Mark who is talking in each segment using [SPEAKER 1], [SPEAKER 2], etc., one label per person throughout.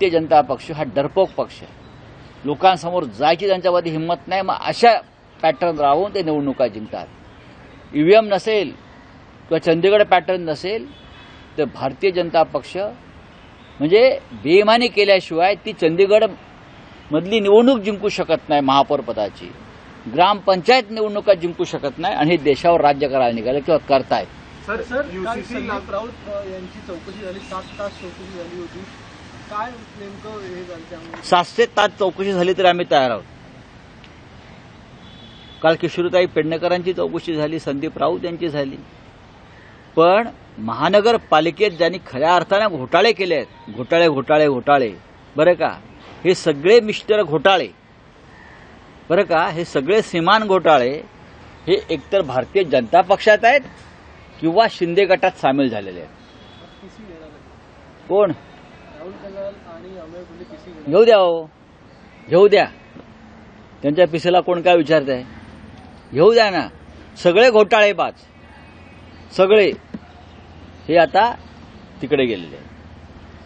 [SPEAKER 1] भारतीय जनता पक्ष हा डरपोक पक्ष आहे. लोकांसमोर जायची त्यांच्यामध्ये हिंमत नाही. मग अशा पॅटर्न राहून ते निवडणुका जिंकतात. ईव्हीएम नसेल किंवा चंदीगड पॅटर्न नसेल तर भारतीय जनता पक्ष म्हणजे बेईमानी केल्याशिवाय ती चंदीगड मधली निवडणूक जिंकू शकत नाही. महापौर पदाची ग्रामपंचायत निवडणुका जिंकू शकत नाही आणि हे देशावर राज्य करायला निघाले किंवा करतायत.
[SPEAKER 2] सर संदीप राऊत यांची चौकशी झाली, 7 तास चौकशी झाली होती. काय नेमकं हे झालं?
[SPEAKER 1] 700 तास चौकशी झाली तरी आम्ही तयार आहोत. काल किशोरीताई पेडणेकरांची चौकशी झाली, संदीप राऊत यांची झाली. पण महानगरपालिकेत ज्यांनी खऱ्या अर्थाने घोटाळे केले आहेत, घोटाळे बरं का, हे सगळे मिस्टर घोटाळे बरं का, हे सगळे सीमान घोटाळे हे एकतर भारतीय जनता पक्षात आहेत किंवा शिंदे गटात सामील झालेले आहेत. कोण घेऊ द्या हो, घेऊ द्या. त्यांच्या पिसेला कोण काय विचारत आहे? घेऊ द्या ना. सगळे घोटाळेबाज सगळे हे आता तिकडे गेलेले आहेत.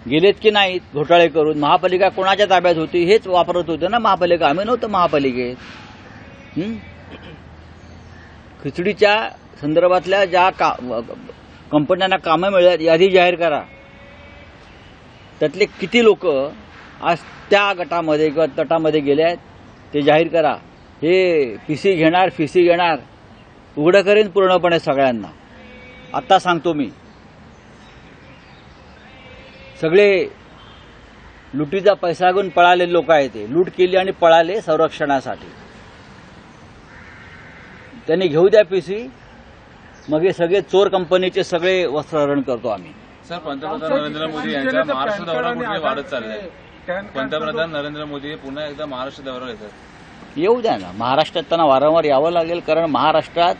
[SPEAKER 1] गेलेत की नाहीत घोटाळे करून? महापालिका कोणाच्या ताब्यात होती? हेच वापरत होते ना महापालिका. आम्ही नव्हतं महापालिकेत. खिचडीच्या संदर्भातल्या ज्या कंपन्यांना कामं मिळतात यादी जाहीर करा. त्यातले किती लोक आज त्या गटामध्ये किंवा तटामध्ये गेले आहेत ते जाहीर करा. हे फिसी घेणार उघडं करेन पूर्णपणे सगळ्यांना. आता सांगतो मी, सगळे लुटीचा पैसा घेऊन पळालेले लोक आहेत. ते लूट केली आणि पळाले संरक्षणासाठी. त्यांनी घेऊ द्या पीसी. मग हे सगळे चोर कंपनीचे सगळे वस्त्रहरण करतो आम्ही.
[SPEAKER 3] सर, पंतप्रधान नरेंद्र मोदी यांचा महाराष्ट्र दौरा कुठे वाढत चाललाय? पंतप्रधान नरेंद्र मोदी पुन्हा एकदा महाराष्ट्र दौऱ्यावर येतात.
[SPEAKER 1] येऊ द्या ना. महाराष्ट्रात त्यांना वारंवार यावं लागेल, कारण महाराष्ट्रात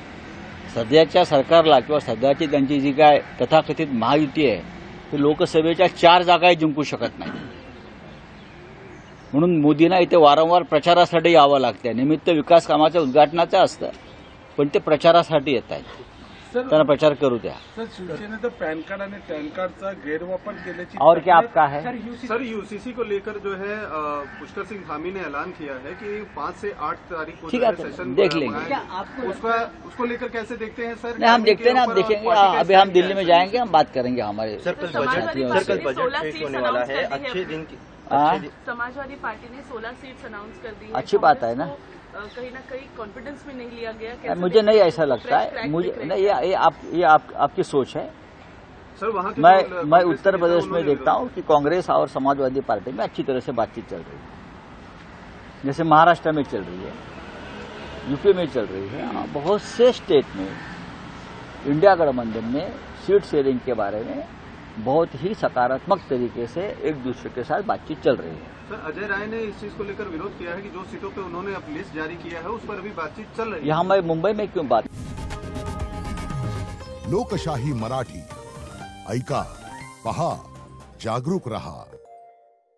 [SPEAKER 1] सध्याच्या सरकारला किंवा सध्याची त्यांची जी काय तथाकथित महायुती आहे ती लोकसभेच्या 4 जागाही जिंकू शकत नाही. म्हणून मोदींना इथे वारंवार प्रचारासाठी यावं लागतं. निमित्त विकास कामाच्या उद्घाटनाचं असतं, पण ते प्रचारासाठी येत आहेत. त्यांना प्रचार करू द्या.
[SPEAKER 2] सर, शिवसेनेचं पॅन कार्ड आणि टॅन कार्डचा गैरवापर केल्याची
[SPEAKER 1] और क्या आपका है?
[SPEAKER 4] सर, यूसीसी को लेकर जो है पुष्कर सिंह धामी ने ऐलान किया है कि 5 से 8 तारीख को सेशन
[SPEAKER 1] देख लेंगे.
[SPEAKER 4] उसको लेकर कैसे देखते हैं सर?
[SPEAKER 1] नहीं, हम देखते हैं ना, आप देखेंगे. अभी हम दिल्ली में जाएंगे, हम बात करेंगे हमारे.
[SPEAKER 5] सर, कल बजट पेश होने वाला है. अच्छे दिन की
[SPEAKER 6] समाजवादी पार्टी ने 16 सीट्स अनाउंस कर दी है.
[SPEAKER 1] अच्छी बात है ना.
[SPEAKER 6] कहीं ना कहीं कॉन्फिडेंस में नहीं लिया गया.
[SPEAKER 1] मुझे नहीं ऐसा लगता है. मुझे नहीं, ये आपकी सोच है.
[SPEAKER 4] सर, वहाँ
[SPEAKER 1] मैं उत्तर प्रदेश में देखता हूँ कि कांग्रेस और समाजवादी पार्टी में अच्छी तरह से बातचीत चल रही है. जैसे महाराष्ट्र में चल रही है, यूपी में चल रही है. बहुत से स्टेट में इंडिया गठबंधन में सीट शेयरिंग के बारे में बहुत ही सकारात्मक तरीके से एक दूसरे के साथ बातचीत चल रही है.
[SPEAKER 4] सर, अजय राय ने इस चीज को लेकर विरोध किया है कि जो सीटों पे उन्होंने अब लिस्ट जारी किया है उस पर अभी बातचीत चल रही है.
[SPEAKER 1] यहाँ मैं मुंबई में क्यों बात?
[SPEAKER 7] लोकशाही मराठी ऐका, पहा, जागरूक रहा.